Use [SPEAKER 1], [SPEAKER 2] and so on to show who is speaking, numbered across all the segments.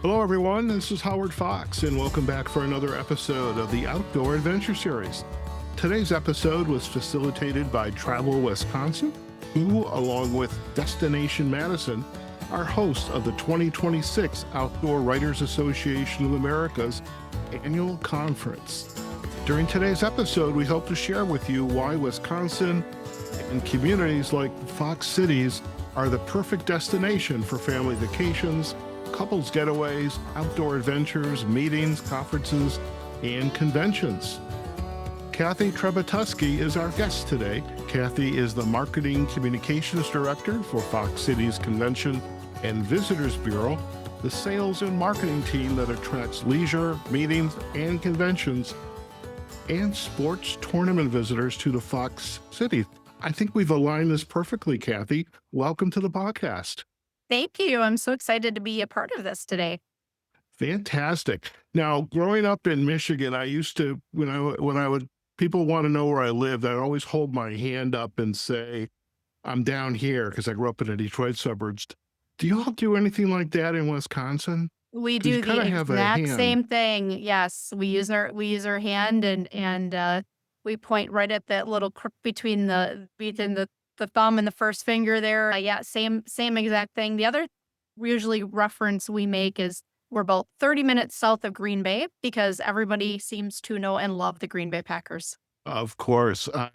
[SPEAKER 1] Hello, everyone. This is Howard Fox, and welcome back for another episode of the Outdoor Adventure Series. Today's episode was facilitated by Travel Wisconsin, who, along with Destination Madison, are hosts of the 2026 Outdoor Writers Association of America's annual conference. During today's episode, we hope to share with you why Wisconsin and communities like the Fox Cities are the perfect destination for family vacations, couples getaways, outdoor adventures, meetings, conferences, and conventions. Cathy Trebatoski is our guest today. Cathy is the Marketing Communications Director for Fox Cities Convention and Visitors Bureau, the sales and marketing team that attracts leisure, meetings, and conventions, and sports tournament visitors to the Fox Cities. I think we've aligned this perfectly, Cathy. Welcome to the podcast.
[SPEAKER 2] Thank you. I'm so excited to be a part of this today.
[SPEAKER 1] Fantastic. Now, growing up in Michigan, I used to, people want to know where I lived, I'd always hold my hand up and say, I'm down here, because I grew up in the Detroit suburbs. Do you all do anything like that in Wisconsin?
[SPEAKER 2] We do the exact same thing. Yes, we use our hand and we point right at that little crook between the thumb and the first finger there. Yeah, same exact thing. The other usually reference we make is we're about 30 minutes south of Green Bay because everybody seems to know and love the Green Bay Packers.
[SPEAKER 1] Of course. I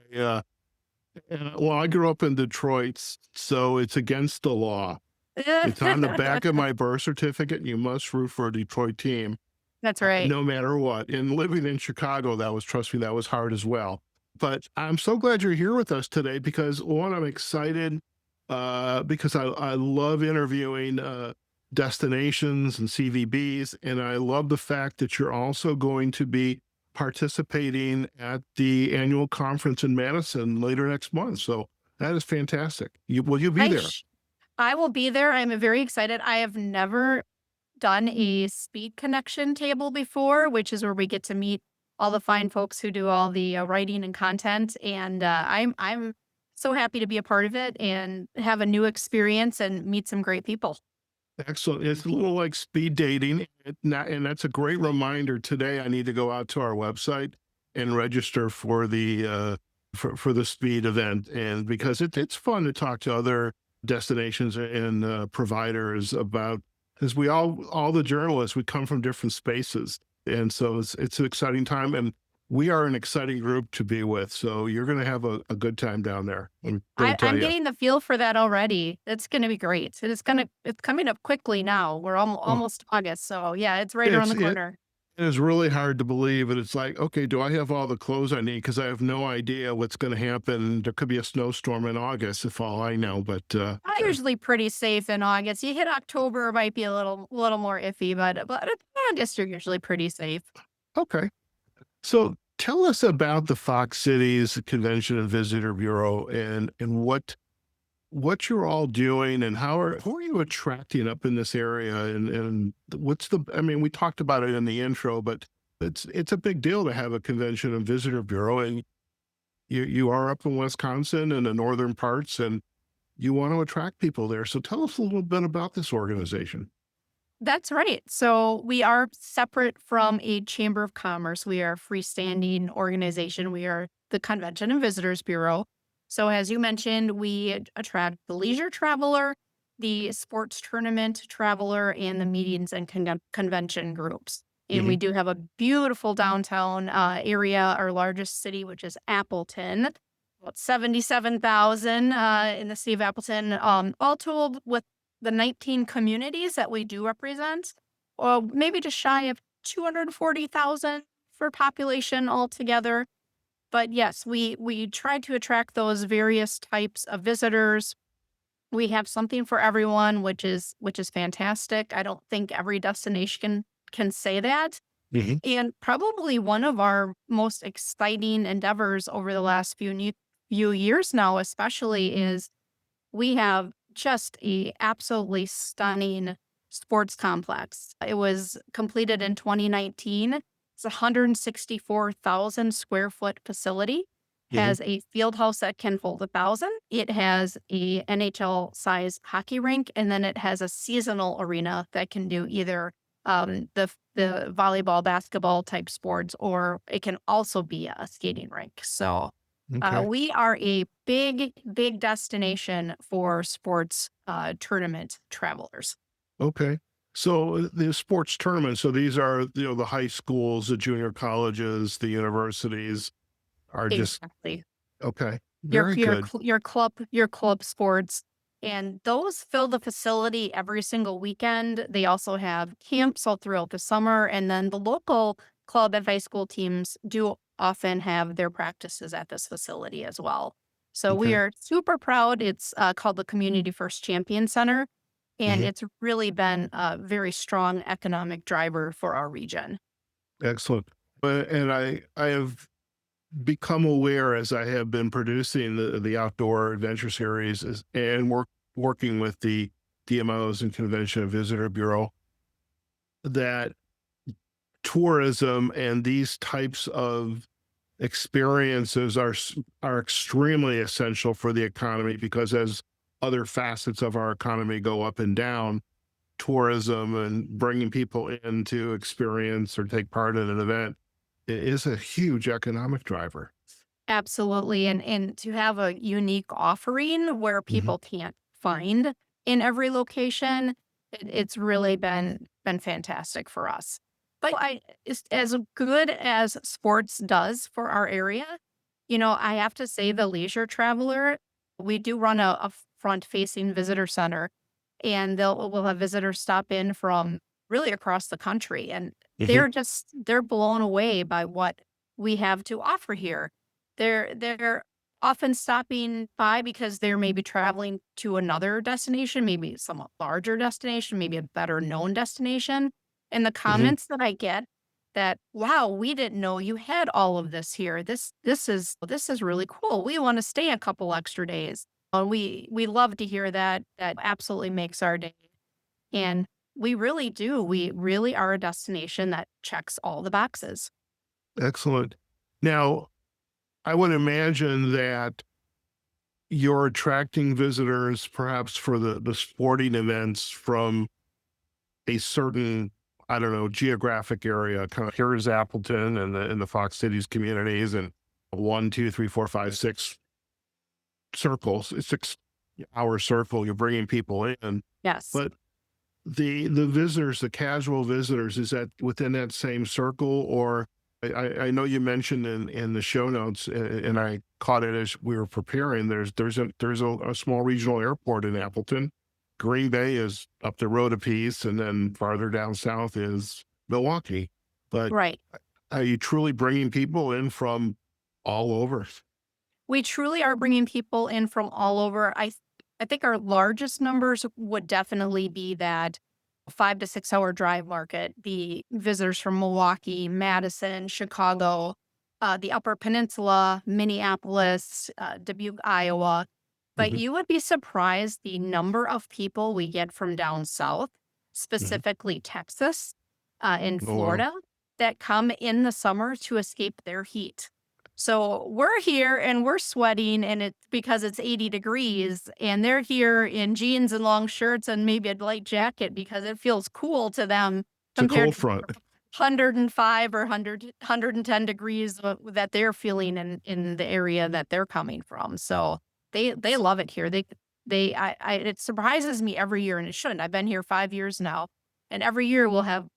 [SPEAKER 1] grew up in Detroit, so it's against the law. It's on the back of my birth certificate. You must root for a Detroit team.
[SPEAKER 2] That's right.
[SPEAKER 1] No matter what. And living in Chicago, trust me, that was hard as well. But I'm so glad you're here with us today because, one, I'm excited because I love interviewing destinations and CVBs, and I love the fact that you're also going to be participating at the annual conference in Madison later next month. So that is fantastic. Will you be there?
[SPEAKER 2] I will be there. I'm very excited. I have never done a speed connection table before, which is where we get to meet all the fine folks who do all the writing and content. And I'm so happy to be a part of it and have a new experience and meet some great people.
[SPEAKER 1] Excellent. It's a little like speed dating. And that's a great reminder. Today, I need to go out to our website and register for the for the speed event. And because it's fun to talk to other destinations and providers about, because all the journalists, we come from different spaces. And so it's an exciting time. And we are an exciting group to be with. So you're going to have a good time down there.
[SPEAKER 2] I'm getting the feel for that already. It's going to be great. It's coming up quickly now. We're almost August. So yeah, it's right around the corner.
[SPEAKER 1] It is really hard to believe. And it's like, okay, do I have all the clothes I need? Because I have no idea what's going to happen. There could be a snowstorm in August, if all I know. But
[SPEAKER 2] I'm usually pretty safe in August. You hit October, it might be a little more iffy, but in August, you're usually pretty safe.
[SPEAKER 1] Okay. So tell us about the Fox Cities Convention and Visitor Bureau and what you're all doing and who are you attracting up in this area and we talked about it in the intro, but it's a big deal to have a Convention and Visitor Bureau, and you are up in Wisconsin in the northern parts and you want to attract people there. So tell us a little bit about this organization.
[SPEAKER 2] That's right. So we are separate from a Chamber of Commerce. We are a freestanding organization. We are the Convention and Visitors Bureau. So as you mentioned, we attract the leisure traveler, the sports tournament traveler, and the meetings and convention groups. And we do have a beautiful downtown area, our largest city, which is Appleton, about 77,000 in the city of Appleton, all told with the 19 communities that we do represent, or maybe just shy of 240,000 for population altogether. But yes, we try to attract those various types of visitors. We have something for everyone, which is fantastic. I don't think every destination can say that. And probably one of our most exciting endeavors over the last few years now, especially, is we have just a absolutely stunning sports complex. It was completed in 2019. It's a 164,000 square foot facility. Has a field house that can hold 1,000. It has a NHL size hockey rink, and then it has a seasonal arena that can do either the volleyball, basketball type sports, or it can also be a skating rink. So
[SPEAKER 1] Okay.
[SPEAKER 2] we are a big, big destination for sports tournament travelers.
[SPEAKER 1] Okay. So the sports tournaments, so these are, the high schools, the junior colleges, the universities are just,
[SPEAKER 2] Exactly.
[SPEAKER 1] okay.
[SPEAKER 2] Your
[SPEAKER 1] Very
[SPEAKER 2] your
[SPEAKER 1] good.
[SPEAKER 2] cl- your club sports, and those fill the facility every single weekend. They also have camps all throughout the summer, and then the local club and high school teams do often have their practices at this facility as well. So we
[SPEAKER 1] Okay.
[SPEAKER 2] are super proud. It's called the Community First Champion Center, and
[SPEAKER 1] Mhm.
[SPEAKER 2] it's really been a very strong economic driver for our region.
[SPEAKER 1] Excellent. And I have become aware as I have been producing the outdoor adventure series and working with the DMOs and Convention and Visitor Bureau that tourism and these types of experiences are extremely essential for the economy because as other facets of our economy go up and down, tourism and bringing people in to experience or take part in an event is a huge economic driver.
[SPEAKER 2] Absolutely, and to have a unique offering where
[SPEAKER 1] Mhm.
[SPEAKER 2] people can't find in every location, it's really been fantastic for us. But as good as sports does for our area, I have to say the leisure traveler, we do run a front-facing visitor center, and we'll have visitors stop in from really across the country, and
[SPEAKER 1] Mhm.
[SPEAKER 2] they're blown away by what we have to offer here. They're often stopping by because they're maybe traveling to another destination, maybe somewhat larger destination, maybe a better known destination. And the
[SPEAKER 1] Mhm.
[SPEAKER 2] comments that I get that, wow, we didn't know you had all of this here. This is really cool. We want to stay a couple extra days. We love to hear that. That absolutely makes our day. And we really do. We really are a destination that checks all the boxes.
[SPEAKER 1] Excellent. Now, I would imagine that you're attracting visitors perhaps for the sporting events from a certain, I don't know, geographic area. Kind of here's Appleton and the Fox Cities communities and one, two, three, four, five, six circles, a 6 hour circle. You're bringing people in,
[SPEAKER 2] Yes.
[SPEAKER 1] but the visitors, the casual visitors, is that within that same circle, or I know you mentioned in the show notes, and I caught it as we were preparing. There's a small regional airport in Appleton. Green Bay is up the road a piece, and then farther down south is Milwaukee. But
[SPEAKER 2] Right.
[SPEAKER 1] are you truly bringing people in from all over?
[SPEAKER 2] We truly are bringing people in from all over. I think our largest numbers would definitely be that 5 to 6 hour drive market, the visitors from Milwaukee, Madison, Chicago, the Upper Peninsula, Minneapolis, Dubuque, Iowa. But
[SPEAKER 1] Hmm.
[SPEAKER 2] you would be surprised the number of people we get from down south,
[SPEAKER 1] Hmm.
[SPEAKER 2] specifically Texas and
[SPEAKER 1] Oh, wow.
[SPEAKER 2] Florida, that come in the summer to escape their heat. So we're here and we're sweating and it's because it's 80 degrees and they're here in jeans and long shirts and maybe a light jacket because it feels cool to them
[SPEAKER 1] It's a
[SPEAKER 2] compared
[SPEAKER 1] cold
[SPEAKER 2] to
[SPEAKER 1] front.
[SPEAKER 2] 105 or 110 degrees that they're feeling in the area that they're coming from. So they love it here. It surprises me every year and it shouldn't. I've been here 5 years now and every year we'll have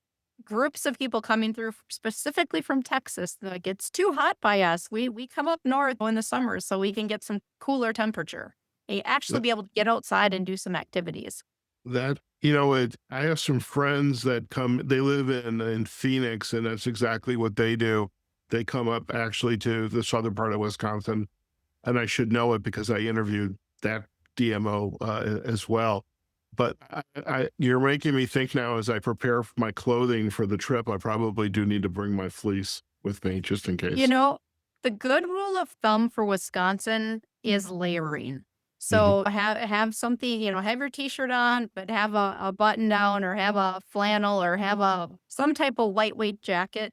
[SPEAKER 2] groups of people coming through specifically from Texas. Like it's too hot by us. We come up north in the summer so we can get some cooler temperature and actually be able to get outside and do some activities.
[SPEAKER 1] That I have some friends that come. They live in Phoenix, and that's exactly what they do. They come up actually to the southern part of Wisconsin, and I should know it because I interviewed that DMO as well. But you're making me think now as I prepare my clothing for the trip. I probably do need to bring my fleece with me just in
[SPEAKER 2] You
[SPEAKER 1] case.
[SPEAKER 2] know, the good rule of thumb for Wisconsin is layering.
[SPEAKER 1] Hmm.
[SPEAKER 2] So have something, have your t-shirt on, but have a button down or have a flannel or have a some type of lightweight jacket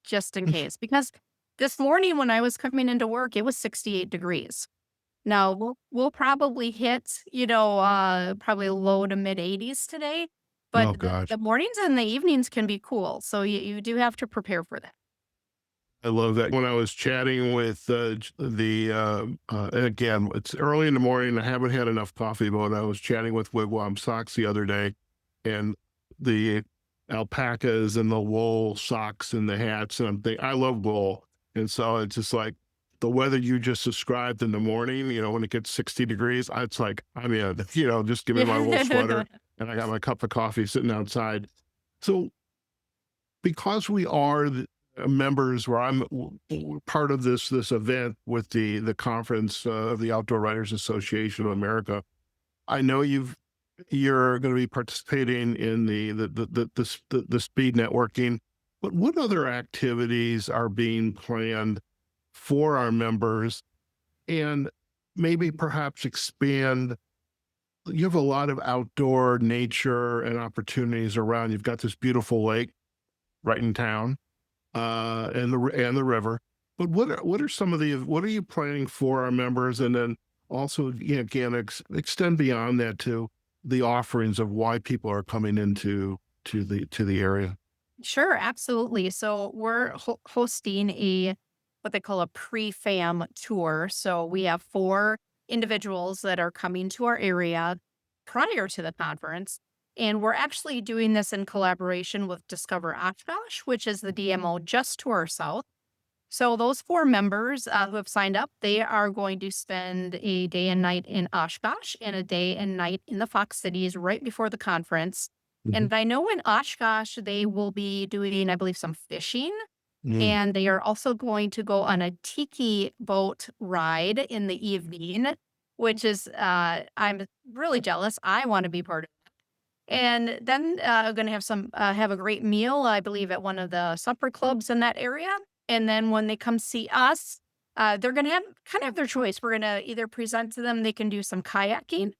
[SPEAKER 2] just in case. Because this morning when I was coming into work, it was 68 degrees. Now we'll probably hit, probably low to mid 80s today, But
[SPEAKER 1] Oh gosh.
[SPEAKER 2] the mornings and the evenings can be cool. So you do have to prepare for that.
[SPEAKER 1] I love that. When I was chatting with and again, it's early in the morning. I haven't had enough coffee, but I was chatting with Wigwam Socks the other day, and the alpacas and the wool socks and the hats. And I'm thinking, I love wool. And so it's just like the weather you just described in the morning, when it gets 60 degrees, it's like, I'm in, just give me my wool
[SPEAKER 2] Yeah.
[SPEAKER 1] sweater and I got my cup of coffee sitting outside. So because we are members where part of this event with the conference of the Outdoor Writers Association of America, I know you're going to be participating in the speed networking, but what other activities are being planned for our members, and maybe perhaps expand? You have a lot of outdoor nature and opportunities around. You've got this beautiful lake right in town, and the river. But what are some of what are you planning for our members? And then also, again, extend beyond that to the offerings of why people are coming into to the area.
[SPEAKER 2] Sure, absolutely. So we're hosting what they call a pre-fam tour. So we have four individuals that are coming to our area prior to the conference. And we're actually doing this in collaboration with Discover Oshkosh, which is the DMO just to our south. So those four members who have signed up, they are going to spend a day and night in Oshkosh and a day and night in the Fox Cities right before the conference.
[SPEAKER 1] Mhm.
[SPEAKER 2] And I know in Oshkosh, they will be doing, I believe, some fishing.
[SPEAKER 1] Mm.
[SPEAKER 2] And they are also going to go on a tiki boat ride in the evening, which is, I'm really jealous. I want to be part of. And then going to have a great meal, I believe, at one of the supper clubs in that area. And then when they come see us, they're going to have kind of their choice. We're going to either present to them, they can do some kayaking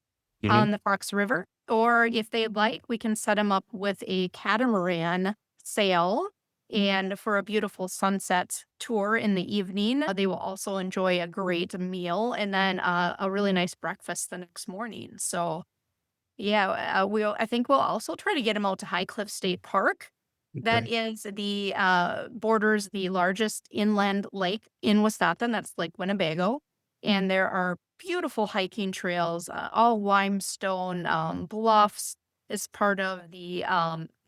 [SPEAKER 1] Mhm.
[SPEAKER 2] on the Fox River, or if they'd like, we can set them up with a catamaran sail. And for a beautiful sunset tour in the evening, they will also enjoy a great meal and then a really nice breakfast the next morning. So, yeah, I think we'll also try to get them out to High Cliff State Park. That
[SPEAKER 1] Okay.
[SPEAKER 2] is the borders the largest inland lake in Wisconsin. That's Lake Winnebago, and there are beautiful hiking trails, all limestone bluffs. Is part of the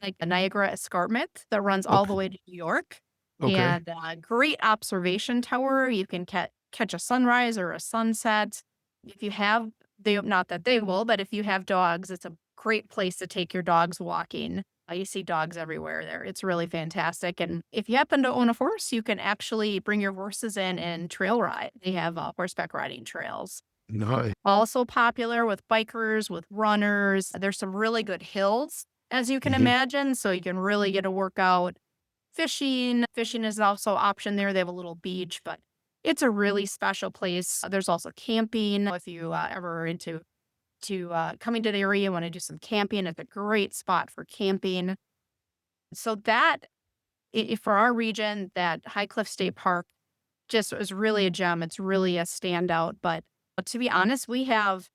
[SPEAKER 2] like the Niagara Escarpment that runs all the
[SPEAKER 1] Okay.
[SPEAKER 2] way to New York,
[SPEAKER 1] Okay.
[SPEAKER 2] and great observation tower. You can catch a sunrise or a sunset. If you have they not that they will, but if you have dogs, it's a great place to take your dogs walking. You see dogs everywhere there. It's really fantastic. And if you happen to own a horse, you can actually bring your horses in and trail ride. They have horseback riding trails.
[SPEAKER 1] Nice.
[SPEAKER 2] Also popular with bikers, with runners. There's some really good hills, as you can
[SPEAKER 1] Mhm.
[SPEAKER 2] imagine. So you can really get a workout. Fishing is also an option there. They have a little beach, but it's a really special place. There's also camping. If you ever are into coming to the area, you want to do some camping, it's a great spot for camping. So that for our region, that High Cliff State Park just is really a gem. It's really a standout. But to be honest, we have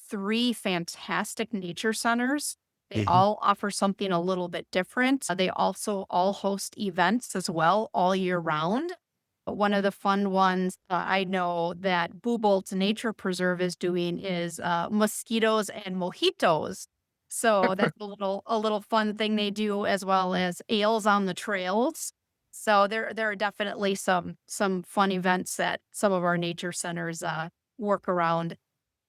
[SPEAKER 2] three fantastic nature centers. They
[SPEAKER 1] Mhm.
[SPEAKER 2] all offer something a little bit different. They also all host events as well all year round. But one of the fun ones I know that Bubolt's Nature Preserve is doing is mosquitoes and mojitos. So that's a little fun thing they do, as well as ales on the trails. So there are definitely some fun events that some of our nature centers work around.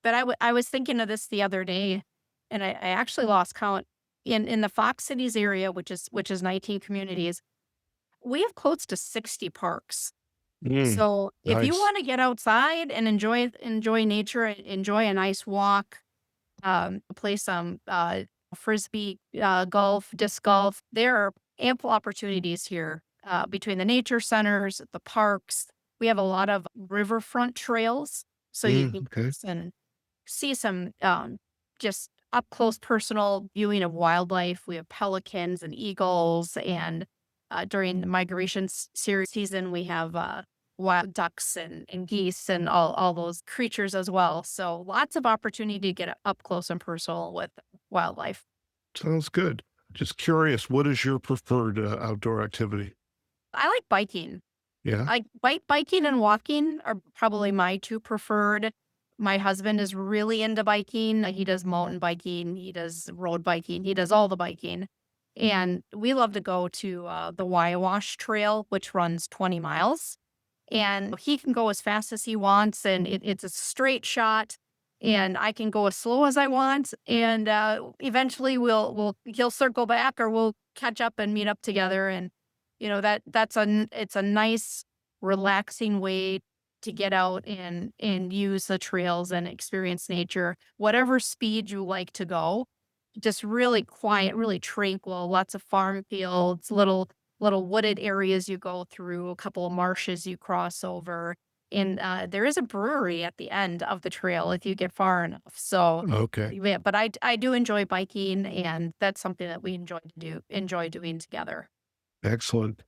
[SPEAKER 2] But I was thinking of this the other day, and I actually lost count. In the Fox Cities area, which is 19 communities, we have close to 60 parks.
[SPEAKER 1] Mm.
[SPEAKER 2] So if you
[SPEAKER 1] Nice.
[SPEAKER 2] want to get outside and enjoy nature, enjoy a nice walk, play some frisbee, golf, disc golf, there are ample opportunities here between the nature centers, the parks. We have a lot of riverfront trails, so you can
[SPEAKER 1] Okay.
[SPEAKER 2] see some just up close personal viewing of wildlife. We have pelicans and eagles, and during the migration season, we have wild ducks and geese and all those creatures as well. So lots of opportunity to get up close and personal with wildlife.
[SPEAKER 1] Sounds good. Just curious, what is your preferred outdoor activity?
[SPEAKER 2] I like biking.
[SPEAKER 1] Yeah.
[SPEAKER 2] Like biking and walking are probably my two preferred. My husband is really into biking. He does mountain biking, he does road biking, he does all the biking. And we love to go to the Waiwash Trail, which runs 20 miles. And he can go as fast as he wants, and it's a straight shot. And I can go as slow as I want, and eventually he'll circle back, or we'll catch up and meet up together. And it's a nice, relaxing way to get out and use the trails and experience nature, whatever speed you like to go. Just really quiet, really tranquil, lots of farm fields, little wooded areas you go through, a couple of marshes you cross over, and, there is a brewery at the end of the trail if you get far enough, so,
[SPEAKER 1] Okay.
[SPEAKER 2] yeah, but I do enjoy biking, and that's something that we enjoy doing together.
[SPEAKER 1] Excellent.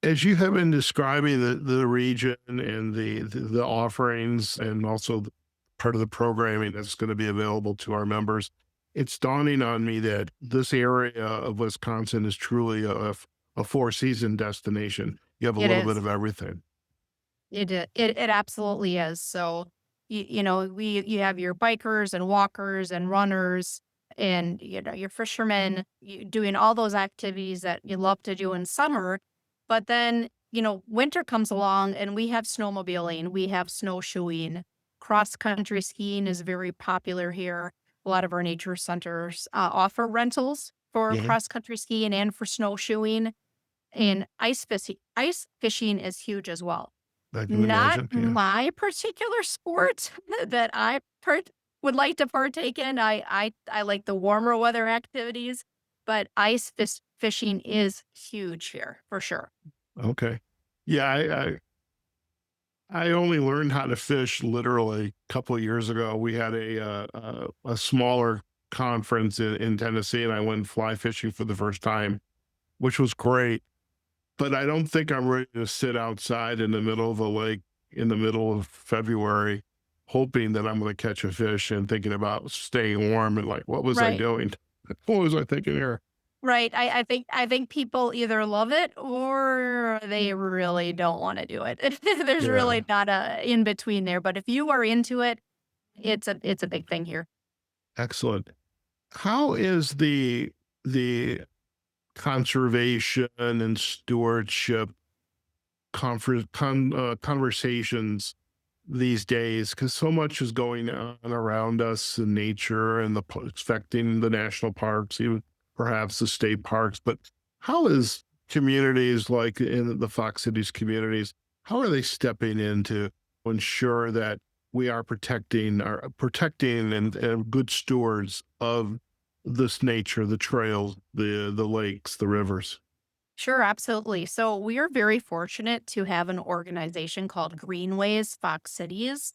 [SPEAKER 1] As you have been describing the region and the offerings and also part of the programming that's going to be available to our members, it's dawning on me that this area of Wisconsin is truly a four-season destination. You have a
[SPEAKER 2] It
[SPEAKER 1] little bit
[SPEAKER 2] is.
[SPEAKER 1] of everything.
[SPEAKER 2] It absolutely is. So, you have your bikers and walkers and runners and, your fishermen doing all those activities that you love to do in summer. But then, winter comes along and we have snowmobiling, we have snowshoeing, cross country skiing is very popular here. A lot of our nature centers offer rentals for
[SPEAKER 1] Yeah,
[SPEAKER 2] cross country skiing and for snowshoeing, and ice fishing is huge as well.
[SPEAKER 1] I can
[SPEAKER 2] Not
[SPEAKER 1] imagine. Yeah.
[SPEAKER 2] my particular sport that would like to partake in. I like the warmer weather activities, but fishing is huge here for sure.
[SPEAKER 1] Okay. Yeah, I only learned how to fish literally a couple of years ago. We had a smaller conference in Tennessee, and I went fly fishing for the first time, which was great. But I don't think I'm ready to sit outside in the middle of a lake in the middle of February, hoping that I'm going to catch a fish and thinking about staying warm and like, what was I
[SPEAKER 2] Right.
[SPEAKER 1] doing? What was I thinking here?
[SPEAKER 2] Right. I think people either love it or they really don't want to do it. There's
[SPEAKER 1] Yeah,
[SPEAKER 2] really not a in between there. But if you are into it, it's a big thing here.
[SPEAKER 1] excellent. How is the conservation and stewardship conversations these days? Because so much is going on around us in nature and affecting the national parks, even perhaps the state parks. But how is communities like in the Fox Cities communities, how are they stepping in to ensure that we are protecting and good stewards of this nature, the trails, the lakes, the rivers?
[SPEAKER 2] Sure, absolutely. So we are very fortunate to have an organization called Greenways Fox Cities,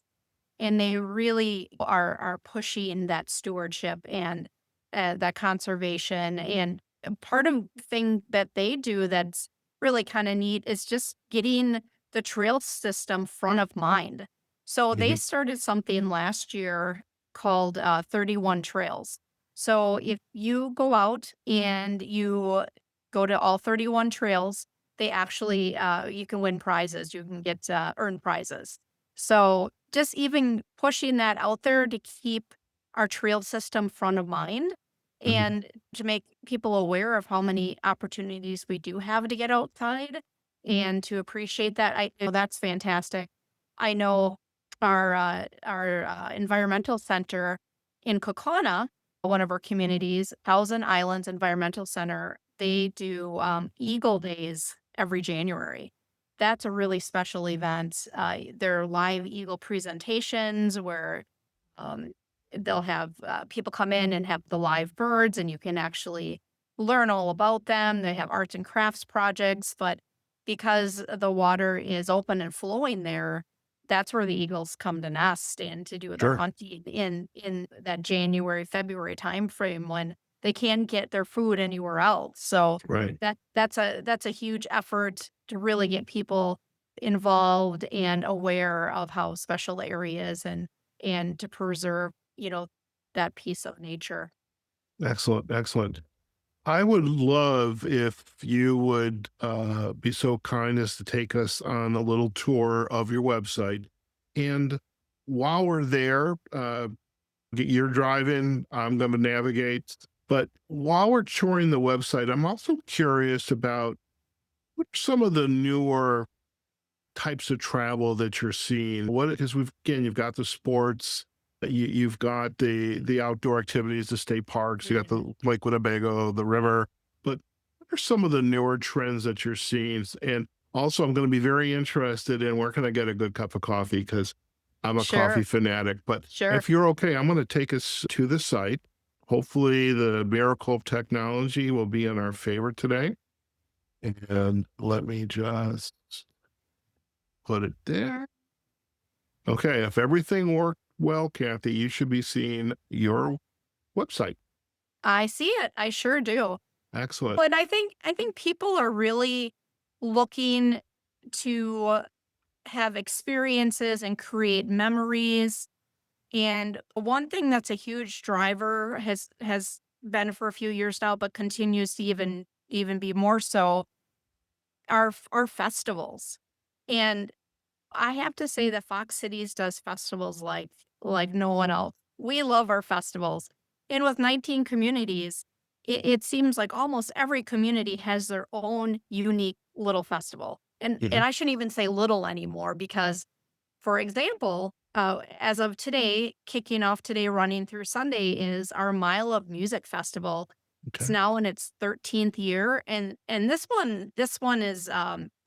[SPEAKER 2] and they really are pushing that stewardship and that conservation. And part of the thing that they do that's really kind of neat is just getting the trail system front of mind. So they
[SPEAKER 1] Hmm.
[SPEAKER 2] started something last year called 31 Trails. So if you go out and you go to all 31 trails, they actually you can win prizes. You can get earn prizes. So just even pushing that out there to keep our trail system front of mind
[SPEAKER 1] Hmm.
[SPEAKER 2] and to make people aware of how many opportunities we do have to get outside and to appreciate that. I know that's fantastic. I know our environmental center in Kokona, one of our communities, Thousand Islands Environmental Center, they do Eagle Days every January. That's a really special event. There are live eagle presentations where um, they'll have people come in and have the live birds, and you can actually learn all about them. They have arts and crafts projects, but because the water is open and flowing there, that's where the eagles come to nest and to do their
[SPEAKER 1] Sure.
[SPEAKER 2] hunting in that January, February timeframe when they can't get their food anywhere else. So
[SPEAKER 1] Right.
[SPEAKER 2] that's a huge effort to really get people involved and aware of how special the area is and to preserve, that piece of nature.
[SPEAKER 1] Excellent, excellent. I would love if you would be so kind as to take us on a little tour of your website. And while we're there, you're driving, I'm going to navigate. But while we're touring the website, I'm also curious about what are some of the newer types of travel that you're seeing? What, because you've got the sports, you've got the outdoor activities, the state parks, you got
[SPEAKER 2] Mhm.
[SPEAKER 1] the Lake Winnebago, the river. But what are some of the newer trends that you're seeing? And also, I'm going to be very interested in where can I get a good cup of coffee because I'm a coffee
[SPEAKER 2] Sure,
[SPEAKER 1] fanatic. But
[SPEAKER 2] sure.
[SPEAKER 1] if you're okay, I'm going to take us to the site. Hopefully, the miracle of technology will be in our favor today. And let me just put it there. Okay, if everything worked well, Cathy, you should be seeing your website.
[SPEAKER 2] I see it. I sure do.
[SPEAKER 1] Excellent.
[SPEAKER 2] But I think people are really looking to have experiences and create memories. And one thing that's a huge driver has been for a few years now, but continues to even be more so, are festivals. And I have to say that Fox Cities does festivals like no one else. We love our festivals. And with 19 communities, it seems like almost every community has their own unique little festival. And
[SPEAKER 1] Mhm.
[SPEAKER 2] I shouldn't even say little anymore because, for example, as of today, kicking off today, running through Sunday, is our Mile of Music Festival. It's
[SPEAKER 1] Okay.
[SPEAKER 2] now in its 13th year, and this one is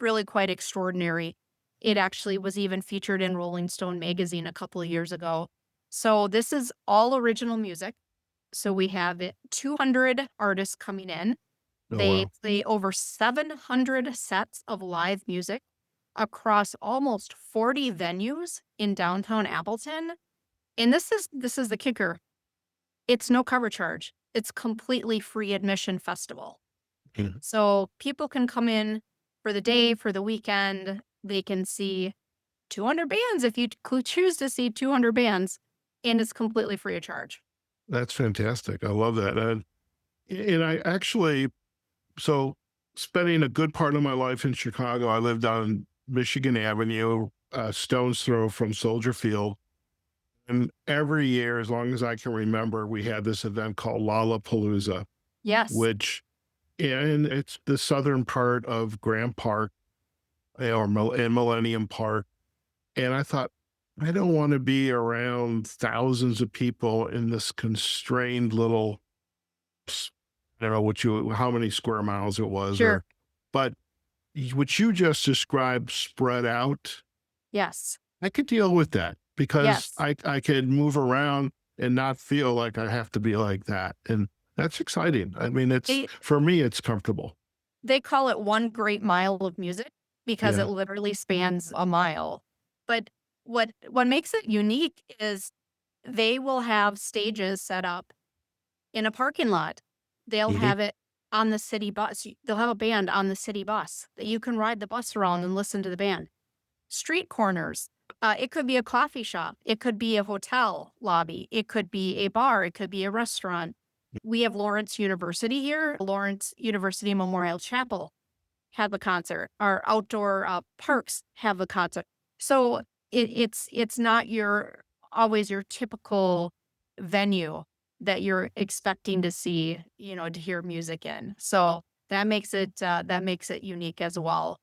[SPEAKER 2] really quite extraordinary. It actually was even featured in Rolling Stone magazine a couple of years ago. So this is all original music. So we have 200 artists coming in.
[SPEAKER 1] Oh,
[SPEAKER 2] They
[SPEAKER 1] wow.
[SPEAKER 2] play over 700 sets of live music across almost 40 venues in downtown Appleton. And this is the kicker. It's no cover charge. It's completely free admission festival.
[SPEAKER 1] Mhm.
[SPEAKER 2] So people can come in for the day, for the weekend. They can see 200 bands if you choose to see 200 bands, and it's completely free of charge.
[SPEAKER 1] That's fantastic. I love that. And I actually, so spending a good part of my life in Chicago, I lived on Michigan Avenue, a stone's throw from Soldier Field. And every year, as long as I can remember, we had this event called Lollapalooza,
[SPEAKER 2] Yes,
[SPEAKER 1] which, and it's the southern part of Grant Park and Millennium Park. And I thought, I don't want to be around thousands of people in this constrained little, I don't know how many square miles it was,
[SPEAKER 2] sure.
[SPEAKER 1] but what you just described spread out,
[SPEAKER 2] Yes,
[SPEAKER 1] I could deal with that because
[SPEAKER 2] yes.
[SPEAKER 1] I could move around and not feel like I have to be like that. And that's exciting. I mean,
[SPEAKER 2] They
[SPEAKER 1] for me, it's comfortable.
[SPEAKER 2] they call it one great mile of music because it
[SPEAKER 1] Yeah.
[SPEAKER 2] literally spans a mile. But what makes it unique is they will have stages set up in a parking lot. They'll
[SPEAKER 1] Hmm.
[SPEAKER 2] have it on the city bus. They'll have a band on the city bus that you can ride the bus around and listen to the band. Street corners. It could be a coffee shop. It could be a hotel lobby. It could be a bar. It could be a restaurant. We have Lawrence University here. Lawrence University Memorial Chapel have a concert. Our outdoor parks have a concert. So it's not your always your typical venue that you're expecting to see, to hear music in. So that makes it unique as well.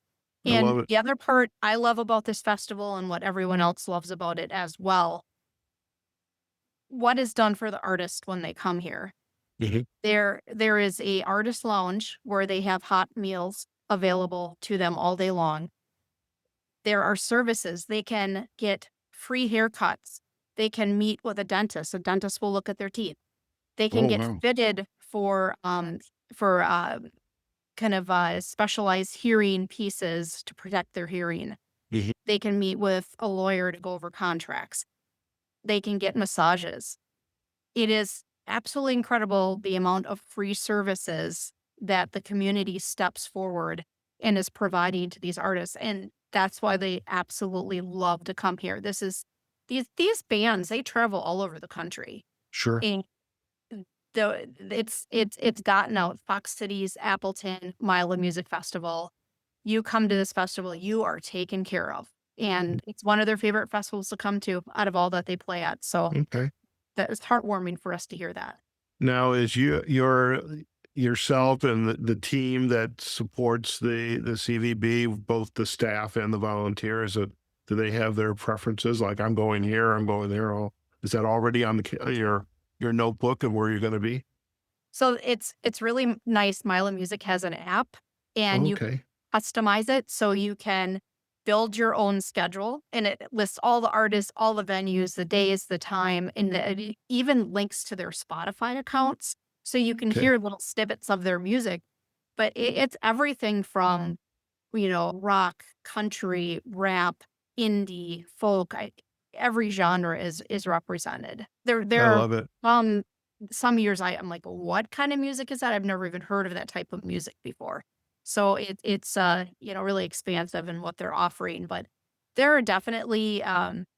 [SPEAKER 1] I
[SPEAKER 2] And
[SPEAKER 1] love it.
[SPEAKER 2] the other part I love about this festival and what everyone else loves about it as well, what is done for the artist when they come here.
[SPEAKER 1] Hmm.
[SPEAKER 2] There is a artist lounge where they have hot meals available to them all day long. There are services. They can get free haircuts. They can meet with a dentist. A dentist will look at their teeth. They can
[SPEAKER 1] Oh,
[SPEAKER 2] get
[SPEAKER 1] wow.
[SPEAKER 2] fitted for kind of specialized hearing pieces to protect their hearing.
[SPEAKER 1] Hmm.
[SPEAKER 2] They can meet with a lawyer to go over contracts. They can get massages. It is absolutely incredible the amount of free services that the community steps forward and is providing to these artists, and that's why they absolutely love to come here. These bands, they travel all over the country,
[SPEAKER 1] Sure.
[SPEAKER 2] and it's gotten out. Fox Cities, Appleton, Mile of Music Festival. You come to this festival, you are taken care of. And it's one of their favorite festivals to come to out of all that they play at. So
[SPEAKER 1] Okay.
[SPEAKER 2] that is heartwarming for us to hear that.
[SPEAKER 1] Now, is yourself and the team that supports the CVB, both the staff and the volunteers, do they have their preferences? Like, I'm going here, I'm going there. Or is that already on your notebook of where you're going to be?
[SPEAKER 2] So it's really nice. Mile of Music has an app, and you
[SPEAKER 1] Okay.
[SPEAKER 2] customize it so you can build your own schedule, and it lists all the artists, all the venues, the days, the time, and it even links to their Spotify accounts so you can
[SPEAKER 1] Okay.
[SPEAKER 2] hear little snippets of their music. But it's everything from, rock, country, rap, indie, folk. Every genre is represented. There
[SPEAKER 1] I
[SPEAKER 2] are
[SPEAKER 1] love it.
[SPEAKER 2] some years I'm like, what kind of music is that? I've never even heard of that type of music before. So it's really expansive in what they're offering. But there are definitely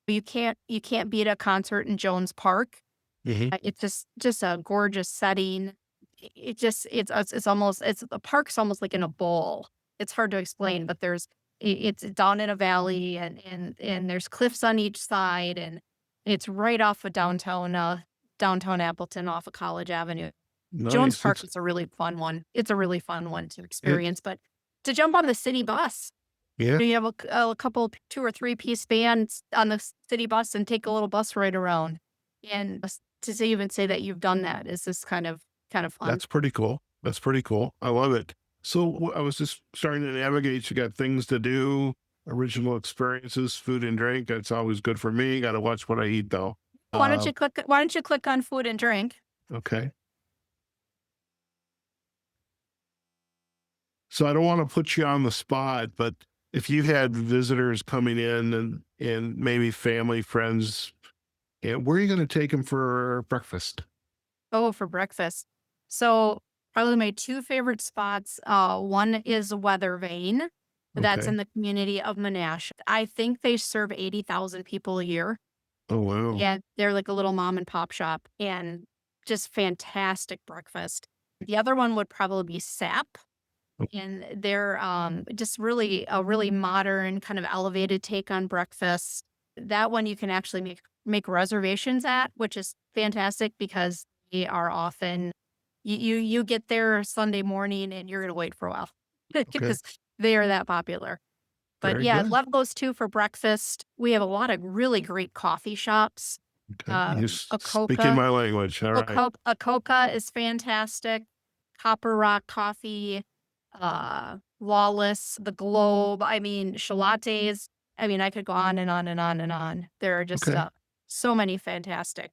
[SPEAKER 2] you can't beat a concert in Jones Park.
[SPEAKER 1] Hmm.
[SPEAKER 2] It's just a gorgeous setting. It's almost the park's almost like in a bowl. It's hard to explain, but it's down in a valley, and there's cliffs on each side, and it's right off of downtown Appleton off of College Avenue. Jones
[SPEAKER 1] Nice.
[SPEAKER 2] Park is a really fun one. It's a really fun one to
[SPEAKER 1] It,
[SPEAKER 2] experience, but to jump on the city bus,
[SPEAKER 1] yeah.
[SPEAKER 2] you have a couple 2 or 3-piece bands on the city bus and take a little bus ride around. And even say that you've done that is just kind of fun.
[SPEAKER 1] That's pretty cool. That's pretty cool. I love it. So I was just starting to navigate. You got things to do, original experiences, food and drink. That's always good for me. Got to watch what I eat though. Uh,
[SPEAKER 2] Why don't you click on food and drink?
[SPEAKER 1] okay. So I don't want to put you on the spot, but if you had visitors coming in and maybe family, friends, where are you going to take them for breakfast?
[SPEAKER 2] Oh, for breakfast. So probably my two favorite spots. One is Weather Vane. That's
[SPEAKER 1] Okay.
[SPEAKER 2] in the community of Menasha. I think they serve 80,000 people a year.
[SPEAKER 1] Oh, wow.
[SPEAKER 2] Yeah, they're like a little mom and pop shop, and just fantastic breakfast. The other one would probably be Sap, and they're just really a really modern kind of elevated take on breakfast. That one you can actually make reservations at, which is fantastic because they are often you get there Sunday morning and you're gonna wait for a while
[SPEAKER 1] Okay.
[SPEAKER 2] because they are that popular. But
[SPEAKER 1] Very
[SPEAKER 2] yeah,
[SPEAKER 1] good.
[SPEAKER 2] love those two for breakfast. We have a lot of really great coffee shops.
[SPEAKER 1] Okay. You're speaking
[SPEAKER 2] Akoka,
[SPEAKER 1] my language. All right.
[SPEAKER 2] Akoka is fantastic. Copper Rock Coffee, Lawless, The Globe. I mean, Shalates. I mean, I could go on and on and on and on. There are just
[SPEAKER 1] Okay.
[SPEAKER 2] so many fantastic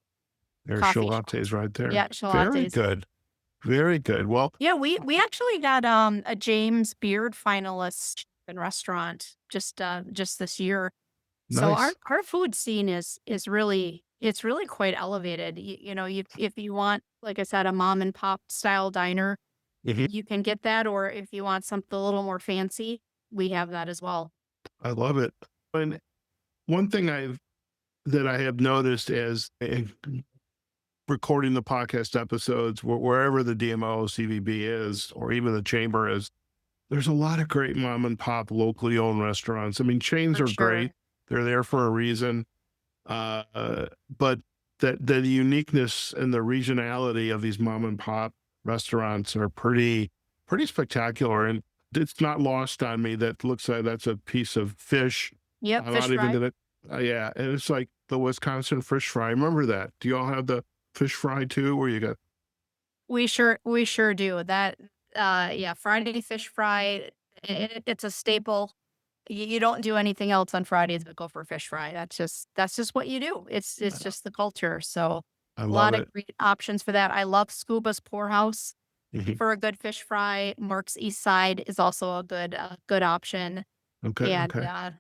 [SPEAKER 1] There's
[SPEAKER 2] coffee
[SPEAKER 1] lattes
[SPEAKER 2] shops.
[SPEAKER 1] right there.
[SPEAKER 2] Yeah,
[SPEAKER 1] Very
[SPEAKER 2] Shalates.
[SPEAKER 1] good. Very good. Well,
[SPEAKER 2] Yeah, we actually got a James Beard finalist in restaurant just this year. So our
[SPEAKER 1] nice.
[SPEAKER 2] our food scene is really it's really quite elevated. If you want, like I said, a mom and pop style diner,
[SPEAKER 1] Mhm.
[SPEAKER 2] you can get that, or if you want something a little more fancy, we have that as well.
[SPEAKER 1] I love it. And one thing that I have noticed as recording the podcast episodes, wherever the DMO CVB is, or even the chamber is, there's a lot of great mom and pop locally owned restaurants. I mean, chains
[SPEAKER 2] For
[SPEAKER 1] are great.
[SPEAKER 2] sure.
[SPEAKER 1] They're there for a reason. But that the uniqueness and the regionality of these mom and pop restaurants are pretty spectacular. And it's not lost on me that looks like that's a piece of fish.
[SPEAKER 2] Yep,
[SPEAKER 1] I'm
[SPEAKER 2] fish
[SPEAKER 1] not even
[SPEAKER 2] fry.
[SPEAKER 1] gonna, yeah. And it's like the Wisconsin fish fry. Remember that? Do you all have the fish fry too, where you got,
[SPEAKER 2] We sure do. That yeah, Friday fish fry. It's a staple. You don't do anything else on Fridays but go for fish fry. That's just what you do. It's just the culture. So
[SPEAKER 1] I
[SPEAKER 2] a
[SPEAKER 1] love
[SPEAKER 2] lot of
[SPEAKER 1] it.
[SPEAKER 2] great options for that. I love Scuba's Poorhouse
[SPEAKER 1] Mhm.
[SPEAKER 2] for a good fish fry. Mark's East Side is also a good option.
[SPEAKER 1] Okay.
[SPEAKER 2] And
[SPEAKER 1] Okay.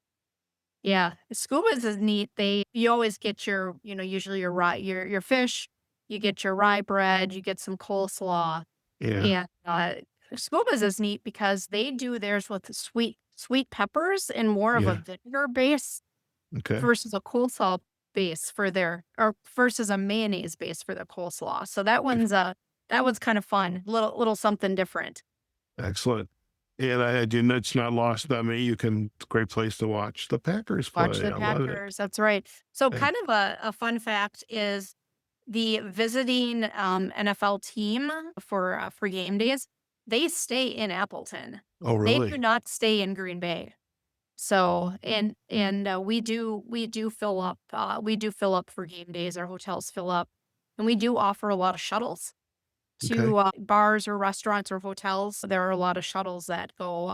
[SPEAKER 2] yeah, Scuba's is neat. You always get usually your fish, you get your rye bread, you get some coleslaw.
[SPEAKER 1] Yeah.
[SPEAKER 2] And Scuba's is neat because they do theirs with sweet peppers and more of a
[SPEAKER 1] Yeah.
[SPEAKER 2] vinegar base
[SPEAKER 1] Okay.
[SPEAKER 2] versus a coleslaw base or versus a mayonnaise base for the coleslaw. So that one's that was kind of fun. Little something different.
[SPEAKER 1] Excellent. And I didn't, it's not lost on me. It's a great place to watch the Packers
[SPEAKER 2] Watch
[SPEAKER 1] play.
[SPEAKER 2] the
[SPEAKER 1] I love it.
[SPEAKER 2] Packers. That's right. So
[SPEAKER 1] And-
[SPEAKER 2] kind of a fun fact is the visiting NFL team for game days, they stay in Appleton.
[SPEAKER 1] oh,
[SPEAKER 2] They do
[SPEAKER 1] really?
[SPEAKER 2] not stay in Green Bay. So and we do fill up for game days. Our hotels fill up, and we do offer a lot of shuttles
[SPEAKER 1] Okay.
[SPEAKER 2] to bars or restaurants or hotels. There are a lot of shuttles that go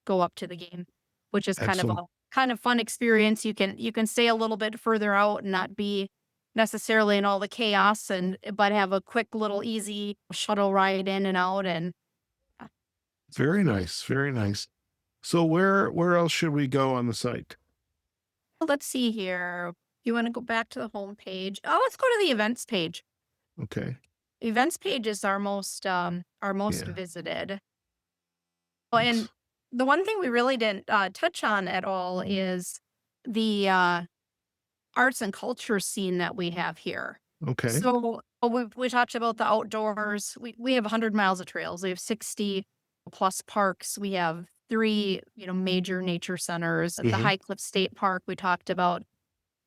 [SPEAKER 2] up to the game, which is
[SPEAKER 1] Excellent.
[SPEAKER 2] kind of fun experience. You can stay a little bit further out and not be necessarily in all the chaos, and but have a quick little easy shuttle ride in and out. And
[SPEAKER 1] Very nice. Very nice. So where else should we go on the site?
[SPEAKER 2] let's see here. You want to go back to the home page? Oh, let's go to the events page.
[SPEAKER 1] Okay.
[SPEAKER 2] Events page is our most
[SPEAKER 1] Yeah.
[SPEAKER 2] visited. Oh, and the one thing we really didn't touch on at all is the arts and culture scene that we have here.
[SPEAKER 1] Okay.
[SPEAKER 2] So we talked about the outdoors. We have 100 miles of trails. We have 60 plus parks. We have three major nature centers. The
[SPEAKER 1] Hmm.
[SPEAKER 2] High Cliff State Park we talked about.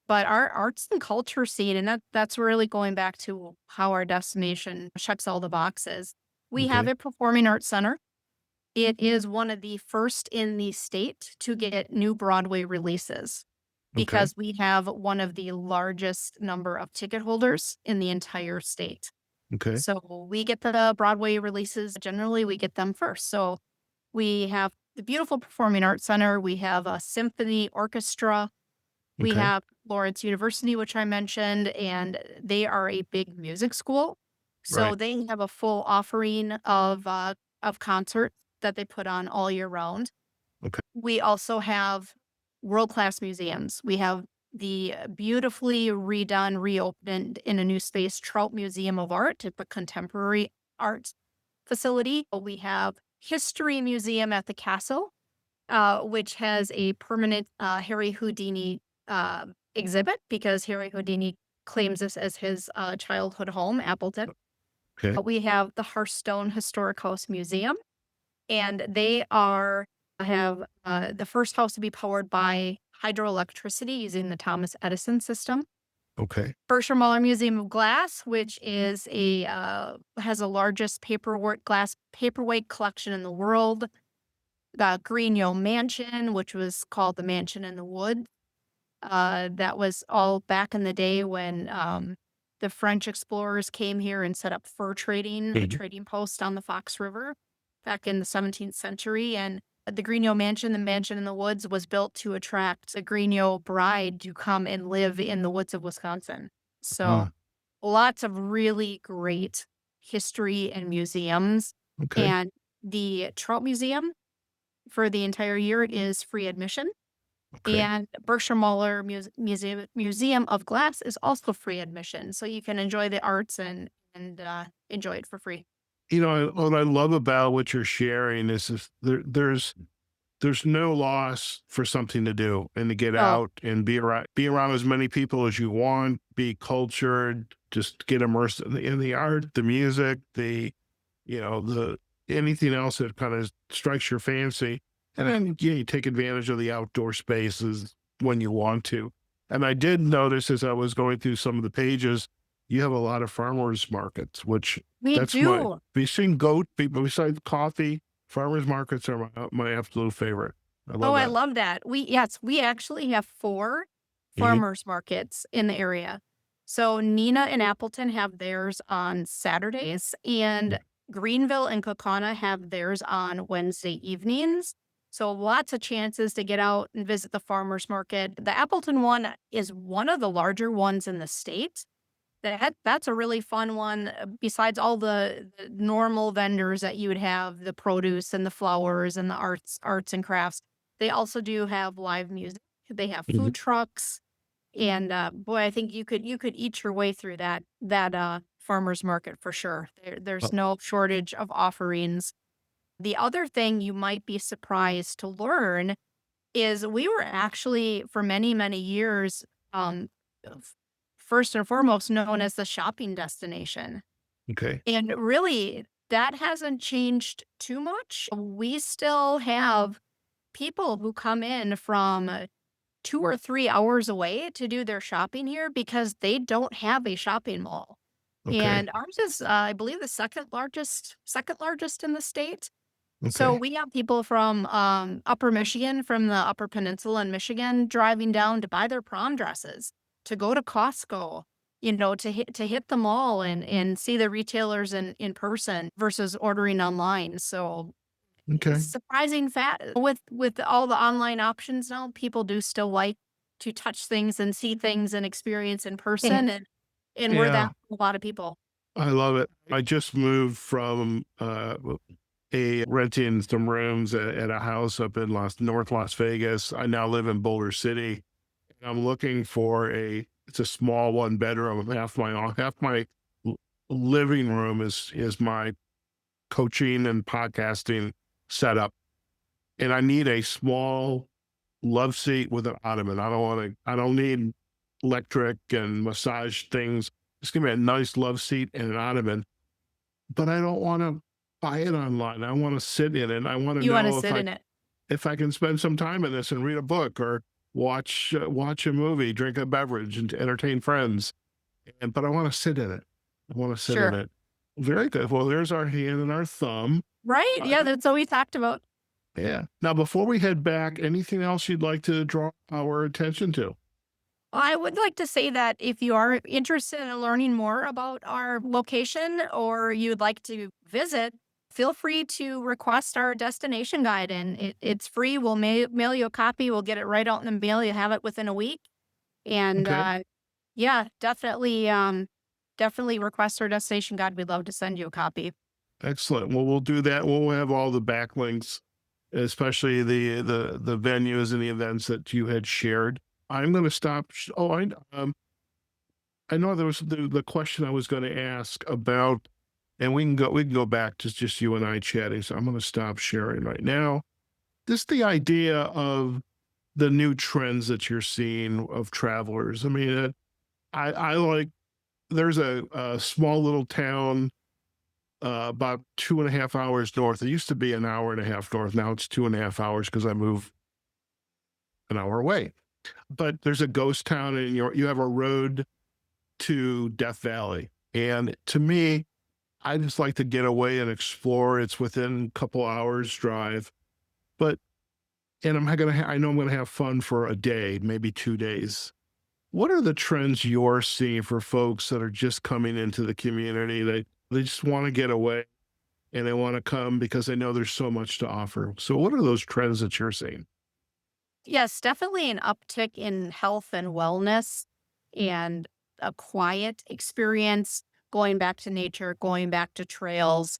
[SPEAKER 2] But our arts and culture scene, and that's really going back to how our destination checks all the boxes. We have
[SPEAKER 1] Okay.
[SPEAKER 2] a performing arts center. It is one of the first in the state to get new Broadway releases
[SPEAKER 1] Okay.
[SPEAKER 2] because we have one of the largest number of ticket holders in the entire state.
[SPEAKER 1] Okay.
[SPEAKER 2] So we get the Broadway releases. Generally, we get them first. So we have the beautiful Performing Arts Center. We have a symphony orchestra. We
[SPEAKER 1] Okay.
[SPEAKER 2] have Lawrence University, which I mentioned, and they are a big music school. So
[SPEAKER 1] Right.
[SPEAKER 2] they have a full offering of concerts that they put on all year round.
[SPEAKER 1] Okay.
[SPEAKER 2] We also have world-class museums. We have the beautifully redone, reopened in a new space Trout Museum of Art, a contemporary art facility. We have History Museum at the castle, which has a permanent Harry Houdini exhibit because Harry Houdini claims this as his childhood home, Appleton.
[SPEAKER 1] Okay.
[SPEAKER 2] We have the Hearthstone Historic House Museum, and they have the first house to be powered by hydroelectricity using the Thomas Edison system.
[SPEAKER 1] Okay.
[SPEAKER 2] Muller Museum of Glass, which is has the largest glass paperweight collection in the world. The Grigno Mansion, which was called the Mansion in the Woods. That was all back in the day when the French explorers came here and set up fur trading, a
[SPEAKER 1] Mhm.
[SPEAKER 2] trading post on the Fox River back in the 17th century. And the Grigno Mansion, the Mansion in the Woods, was built to attract a Grigno bride to come and live in the woods of Wisconsin. So
[SPEAKER 1] Ah,
[SPEAKER 2] lots of really great history and museums.
[SPEAKER 1] okay.
[SPEAKER 2] And the Trout Museum for the entire year is free admission.
[SPEAKER 1] Okay.
[SPEAKER 2] And Muller Museum of Glass is also free admission, so you can enjoy the arts and enjoy it for free.
[SPEAKER 1] What I love about what you're sharing is there's no loss for something to do and to get
[SPEAKER 2] Oh,
[SPEAKER 1] out and be around as many people as you want, be cultured, just get immersed in the art, the music, the anything else that kind of strikes your fancy. And then you take advantage of the outdoor spaces when you want to. And I did notice as I was going through some of the pages, you have a lot of farmers markets, which
[SPEAKER 2] we
[SPEAKER 1] that's my
[SPEAKER 2] do.
[SPEAKER 1] besides coffee, farmers markets are my absolute favorite. I
[SPEAKER 2] Oh,
[SPEAKER 1] love
[SPEAKER 2] I
[SPEAKER 1] that.
[SPEAKER 2] love that. We actually have 4
[SPEAKER 1] Hmm.
[SPEAKER 2] farmers markets in the area. So Neenah and Appleton have theirs on Saturdays, and Greenville and Kokana have theirs on Wednesday evenings. So lots of chances to get out and visit the farmers market. The Appleton one is one of the larger ones in the state. That's a really fun one. Besides all the normal vendors that you would have, the produce and the flowers and the arts and crafts, they also do have live music. They have
[SPEAKER 1] Hmm.
[SPEAKER 2] food trucks, and boy, I think you could eat your way through that farmers market for sure. There's
[SPEAKER 1] Oh,
[SPEAKER 2] no shortage of offerings. The other thing you might be surprised to learn is we were actually for many, many years, f first and foremost known as the shopping destination.
[SPEAKER 1] Okay.
[SPEAKER 2] And really, that hasn't changed too much. We still have people who come in from 2 or 3 hours away to do their shopping here because they don't have a shopping mall.
[SPEAKER 1] Okay.
[SPEAKER 2] And ours is, I believe, the second largest in the state. So
[SPEAKER 1] Okay.
[SPEAKER 2] we have people from Upper Michigan, from the Upper Peninsula in Michigan, driving down to buy their prom dresses, to go to Costco, to hit the mall and see the retailers in person versus ordering online. So
[SPEAKER 1] Okay.
[SPEAKER 2] surprising fact with all the online options now, people do still like to touch things and see things and experience in
[SPEAKER 1] Oh,
[SPEAKER 2] person, and we're
[SPEAKER 1] yeah.
[SPEAKER 2] that for a lot of people.
[SPEAKER 1] I love it. I just moved from a renting some rooms at a house up in North Las Vegas. I now live in Boulder City. I'm looking for it's a small one bedroom. Half my l- living room is my coaching and podcasting setup, and I need a small love seat with an ottoman. I don't need electric and massage things. Just give me a nice love seat and an ottoman, but I don't want to buy it online. I want to sit in it. I want to
[SPEAKER 2] You want to
[SPEAKER 1] know
[SPEAKER 2] sit in it.
[SPEAKER 1] if I can spend some time in this and read a book or watch a movie, drink a beverage, and entertain friends. But I want to sit in it. I want to sit in
[SPEAKER 2] Sure.
[SPEAKER 1] it. Very good. Well, there's our hand and our thumb.
[SPEAKER 2] Right?
[SPEAKER 1] Uh,
[SPEAKER 2] Yeah, that's what we talked about.
[SPEAKER 1] yeah. Now, before we head back, anything else you'd like to draw our attention to?
[SPEAKER 2] I would like to say that if you are interested in learning more about our location or you'd like to visit, feel free to request our destination guide, and it's free. We'll mail you a copy. We'll get it right out in the mail. You have it within a week. And
[SPEAKER 1] Okay.
[SPEAKER 2] yeah, definitely request our destination guide. We'd love to send you a copy.
[SPEAKER 1] Excellent. Well, we'll do that. We'll have all the backlinks, especially the venues and the events that you had shared. I'm going to stop. I know there was the question I was going to ask about, and we can go back to just you and I chatting. So I'm going to stop sharing right now. Just the idea of the new trends that you're seeing of travelers. I mean, I like. There's a small little town about 2.5 hours north. It used to be an hour and a half north. Now it's 2.5 hours because I moved an hour away. But there's a ghost town, and you have a road to Death Valley. And to me, I just like to get away and explore. It's within a couple hours drive, but and I know I'm gonna have fun for a day, maybe 2 days. What are the trends you're seeing for folks that are just coming into the community? They just want to get away and they want to come because they know there's so much to offer. So what are those trends that you're seeing?
[SPEAKER 2] Yes, definitely an uptick in health and wellness and a quiet experience, going back to nature, going back to trails.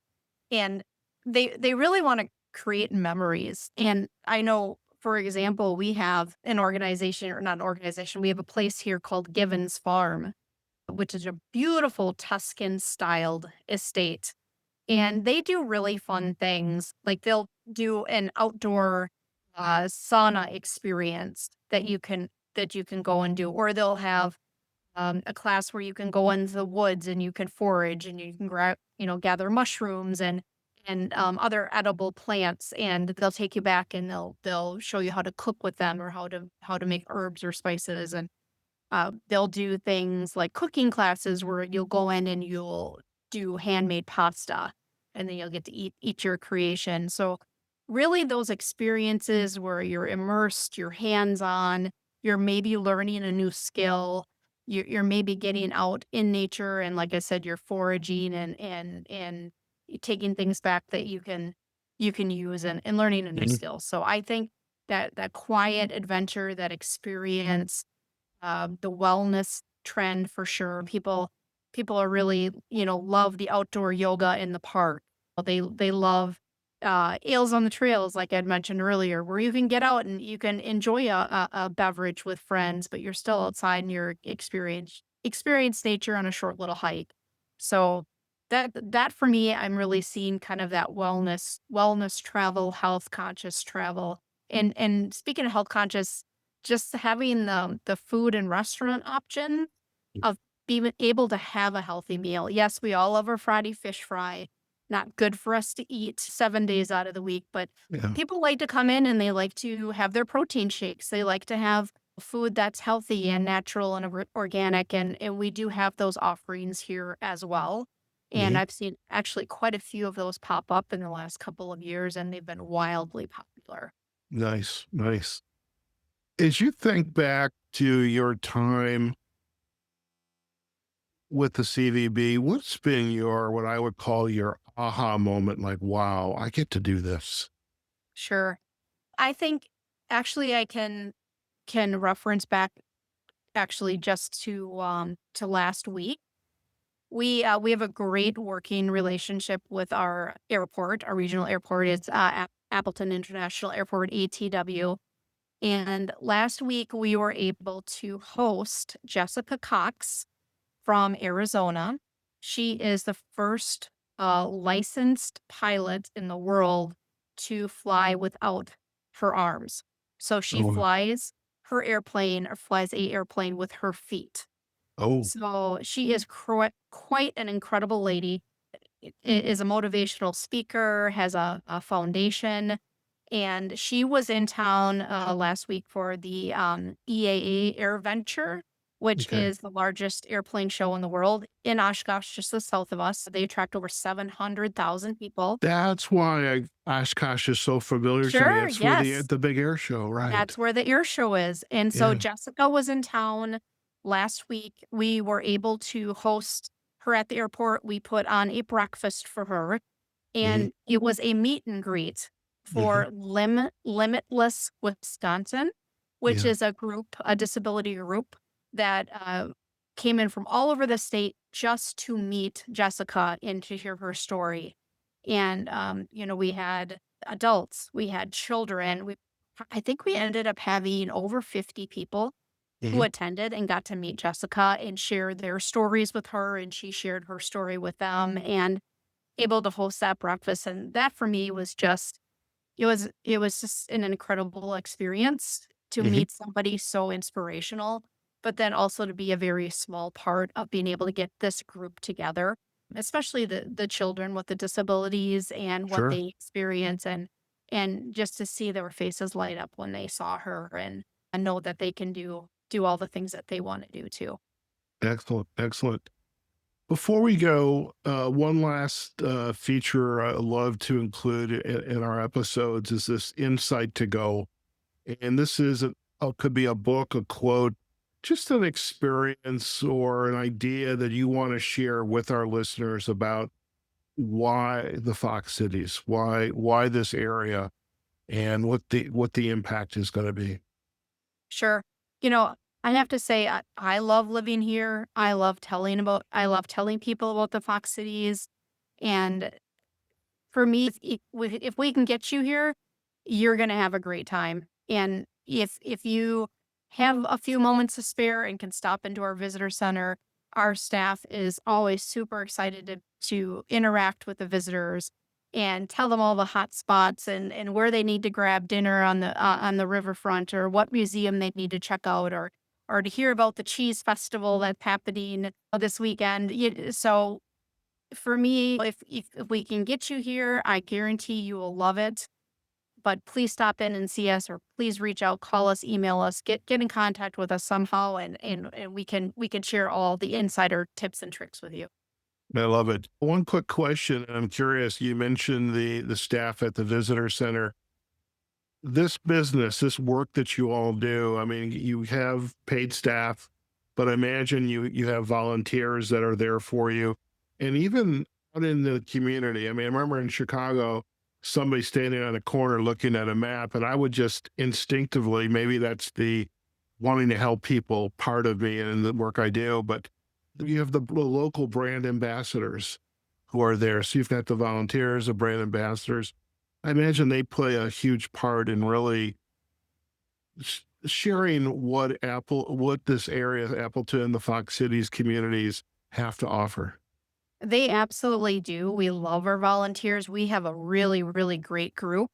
[SPEAKER 2] And they really want to create memories. And I know, for example, we have an organization, or not an organization, we have a place here called Givens Farm, which is a beautiful Tuscan styled estate. And they do really fun things. Like they'll do an outdoor sauna experience that you can go and do, or they'll have a class where you can go into the woods and you can forage and you can gather mushrooms and other edible plants, and they'll take you back and they'll show you how to cook with them, or how to make herbs or spices. And they'll do things like cooking classes where you'll go in and you'll do handmade pasta, and then you'll get to eat your creation. So really those experiences where you're immersed, you're hands-on, you're maybe learning a new skill, you're maybe getting out in nature, and like I said, you're foraging and taking things back that you can use, and learning a new
[SPEAKER 1] Mhm.
[SPEAKER 2] skill. So I think that quiet adventure, that experience, the wellness trend for sure. People are really, love the outdoor yoga in the park. They love ales on the trails, like I'd mentioned earlier, where you can get out and you can enjoy a beverage with friends, but you're still outside and you're experience nature on a short little hike. So that for me, I'm really seeing kind of that wellness travel, health conscious travel. And speaking of health conscious, just having the food and restaurant option of be able to have a healthy meal. Yes, we all love our Friday fish fry. Not good for us to eat 7 days out of the week, but
[SPEAKER 1] Yeah.
[SPEAKER 2] people like to come in and they like to have their protein shakes. They like to have food that's healthy and natural and organic. And we do have those offerings here as well. And
[SPEAKER 1] Mhm.
[SPEAKER 2] I've seen actually quite a few of those pop up in the last couple of years, and they've been wildly popular.
[SPEAKER 1] Nice, nice. As you think back to your time with the CVB, what's been your, what I would call your aha moment? Like, wow, I get to do this.
[SPEAKER 2] Sure. I think actually I can reference back actually just to last week. We have a great working relationship with our airport, our regional airport. It's Appleton International Airport, ATW. And last week we were able to host Jessica Cox from Arizona. She is the first licensed pilot in the world to fly without her arms. So she
[SPEAKER 1] Oh,
[SPEAKER 2] flies her airplane or flies a airplane with her feet.
[SPEAKER 1] oh,
[SPEAKER 2] So she is quite an incredible lady. Is a motivational speaker, has a foundation, and she was in town last week for the EAA AirVenture, which
[SPEAKER 1] okay.
[SPEAKER 2] is the largest airplane show in the world in Oshkosh, just the south of us. They attract over 700,000 people.
[SPEAKER 1] That's why Oshkosh is so familiar to me.
[SPEAKER 2] Sure,
[SPEAKER 1] It's where
[SPEAKER 2] yes.
[SPEAKER 1] the big air show, right?
[SPEAKER 2] That's where the air show is. And so
[SPEAKER 1] Yeah.
[SPEAKER 2] Jessica was in town last week. We were able to host her at the airport. We put on a breakfast for her,
[SPEAKER 1] Hmm.
[SPEAKER 2] and it was a meet and greet
[SPEAKER 1] Hmm.
[SPEAKER 2] for Limitless Wisconsin, which
[SPEAKER 1] Yeah.
[SPEAKER 2] is a group, a disability group that came in from all over the state just to meet Jessica and to hear her story. And we had adults, we had children. I think we ended up having over 50 people who
[SPEAKER 1] Hmm.
[SPEAKER 2] attended and got to meet Jessica and share their stories with her, and she shared her story with them. And able to host that breakfast, and that for me was just it was just an incredible experience to
[SPEAKER 1] Hmm.
[SPEAKER 2] meet somebody so inspirational, but then also to be a very small part of being able to get this group together, especially the children with the disabilities and what
[SPEAKER 1] Sure.
[SPEAKER 2] they experience, and just to see their faces light up when they saw her, and know that they can do all the things that they want to do too.
[SPEAKER 1] Excellent. Excellent. Before we go, one last feature I love to include in our episodes is this insight to go. And this is could be a book, a quote, just an experience or an idea that you want to share with our listeners about why the Fox cities, why this area, and what the impact is going to be.
[SPEAKER 2] Sure. You know, I have to say, I love living here. I love telling people about the Fox Cities. And for me, if we can get you here, you're going to have a great time. And if you have a few moments to spare and can stop into our visitor center, our staff is always super excited to interact with the visitors and tell them all the hot spots and where they need to grab dinner on the riverfront, or what museum they need to check out, or to hear about the cheese festival that's happening this weekend. So for me, if we can get you here, I guarantee you will love it. But please stop in and see us, or please reach out, call us, email us, get in contact with us somehow, and we can share all the insider tips and tricks with you.
[SPEAKER 1] I love it. One quick question. I'm curious. You mentioned the staff at the visitor center. This business, this work that you all do, I mean, you have paid staff, but I imagine you have volunteers that are there for you. And even out in the community, I mean, I remember in Chicago, somebody standing on a corner looking at a map, and I would just instinctively, maybe that's the wanting to help people part of me and the work I do, but you have the local brand ambassadors who are there. So you've got the volunteers, the brand ambassadors. I imagine they play a huge part in really sharing what this area, Appleton, the Fox Cities communities have to offer.
[SPEAKER 2] They absolutely do. We love our volunteers. We have a really, really great group.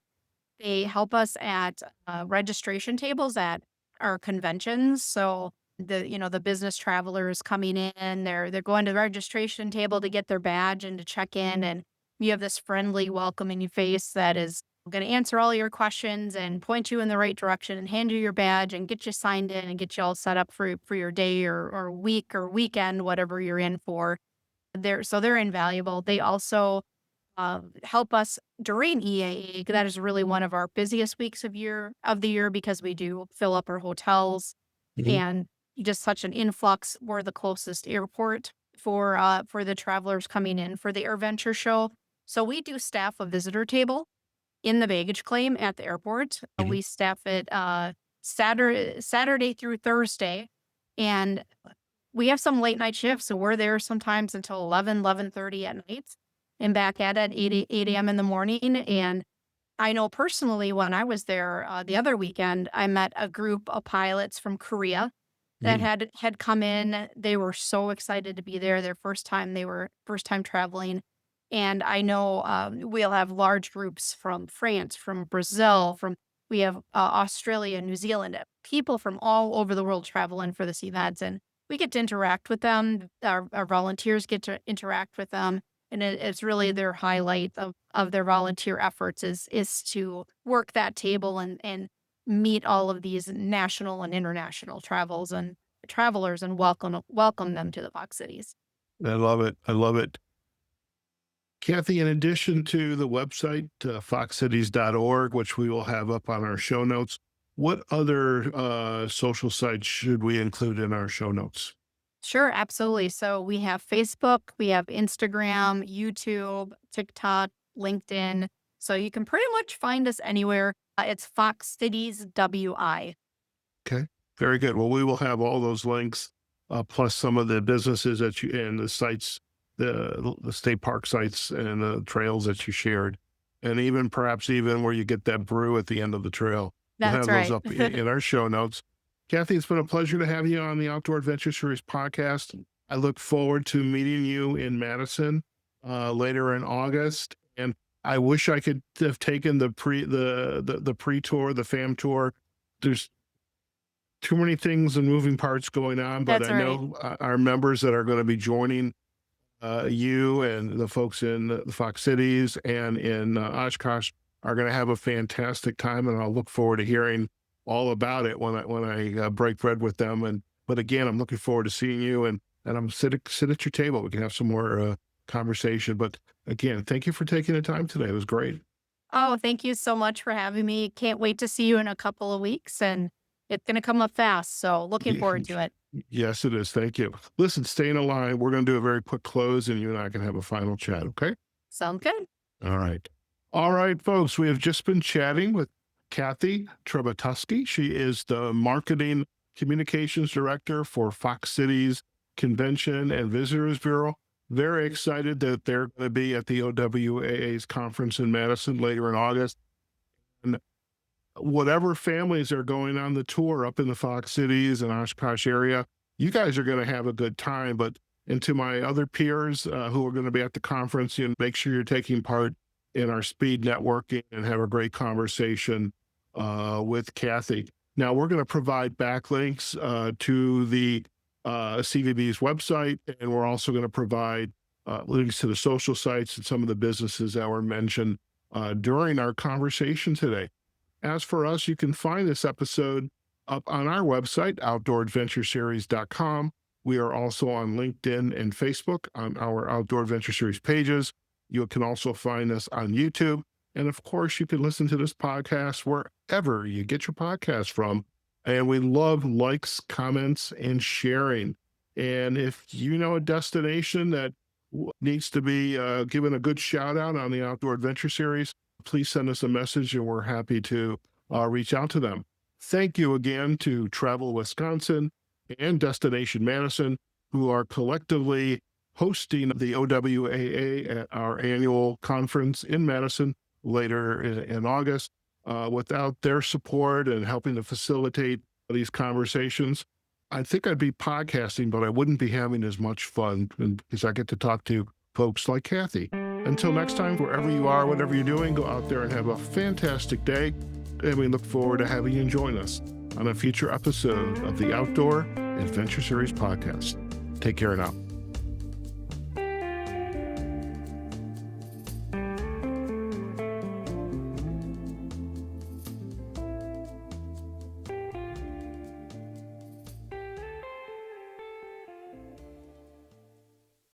[SPEAKER 2] They help us at registration tables at our conventions. So the business travelers coming in, they're going to the registration table to get their badge and to check in, and you have this friendly, welcoming face that is going to answer all your questions and point you in the right direction and hand you your badge and get you signed in and get you all set up for your day or week or weekend, whatever you're in for. They're invaluable. They also help us during EAA. That is really one of our busiest weeks of the year because we do fill up our hotels
[SPEAKER 1] Mhm.
[SPEAKER 2] and just such an influx. We're the closest airport for the travelers coming in for the AirVenture show. So we do staff a visitor table in the baggage claim at the airport.
[SPEAKER 1] Mhm.
[SPEAKER 2] We staff it Saturday through Thursday, and we have some late night shifts, so we're there sometimes until 11:30 at night and back at 8 a.m. in the morning. And I know personally when I was there the other weekend, I met a group of pilots from Korea that
[SPEAKER 1] Mhm.
[SPEAKER 2] had come in. They were so excited to be there. They were first time traveling. And I know we'll have large groups from France, from Brazil, we have Australia, New Zealand, people from all over the world traveling for this event. And we get to interact with them. Our volunteers get to interact with them. And it's really their highlight of their volunteer efforts is to work that table and meet all of these national and international travelers and welcome them to the Fox Cities.
[SPEAKER 1] I love it. I love it. Kathy, in addition to the website, foxcities.org, which we will have up on our show notes, what other social sites should we include in our show notes?
[SPEAKER 2] Sure, absolutely. So we have Facebook, we have Instagram, YouTube, TikTok, LinkedIn. So you can pretty much find us anywhere. It's Fox Cities WI.
[SPEAKER 1] Okay, very good. Well, we will have all those links, plus some of the businesses that you and the sites, the state park sites and the trails that you shared, and even perhaps even where you get that brew at the end of the trail. We'll
[SPEAKER 2] That's
[SPEAKER 1] have those
[SPEAKER 2] right.
[SPEAKER 1] up in our show notes. Kathy, it's been a pleasure to have you on the Outdoor Adventure Series podcast. I look forward to meeting you in Madison later in August, and I wish I could have taken the pre tour, the fam tour. There's too many things and moving parts going on, but
[SPEAKER 2] That's
[SPEAKER 1] I
[SPEAKER 2] right.
[SPEAKER 1] know our members that are going to be joining you and the folks in the Fox Cities and in Oshkosh are going to have a fantastic time, and I'll look forward to hearing all about it when I break bread with them. And but again, I'm looking forward to seeing you, and I'm sit at your table. We can have some more conversation. But again, thank you for taking the time today. It was great.
[SPEAKER 2] Oh, thank you so much for having me. Can't wait to see you in a couple of weeks, and it's going to come up fast. So looking forward to it.
[SPEAKER 1] Yes, it is. Thank you. Listen, stay in a line. We're going to do a very quick close, and you and I can have a final chat. Okay.
[SPEAKER 2] Sound good?
[SPEAKER 1] All right. All right, folks. We have just been chatting with Cathy Trebatoski. She is the marketing communications director for Fox Cities Convention and Visitors Bureau. Very excited that they're going to be at the OWAA's conference in Madison later in August. And whatever families are going on the tour up in the Fox Cities and Oshkosh area, you guys are going to have a good time. But and to my other peers who are going to be at the conference, make sure you're taking part in our speed networking and have a great conversation with Cathy. Now, we're going to provide backlinks to the CVB's website, and we're also going to provide links to the social sites and some of the businesses that were mentioned during our conversation today. As for us, you can find this episode up on our website, outdooradventureseries.com. We are also on LinkedIn and Facebook on our Outdoor Adventure Series pages. You can also find us on YouTube. And of course, you can listen to this podcast wherever you get your podcast from. And we love likes, comments, and sharing. And if you know a destination that needs to be given a good shout out on the Outdoor Adventure Series, please send us a message and we're happy to reach out to them. Thank you again to Travel Wisconsin and Destination Madison, who are collectively hosting the OWAA at our annual conference in Madison later in August. Without their support and helping to facilitate these conversations, I think I'd be podcasting, but I wouldn't be having as much fun because I get to talk to folks like Cathy. Until next time, wherever you are, whatever you're doing, go out there and have a fantastic day. And we look forward to having you join us on a future episode of the Outdoor Adventure Series podcast. Take care now.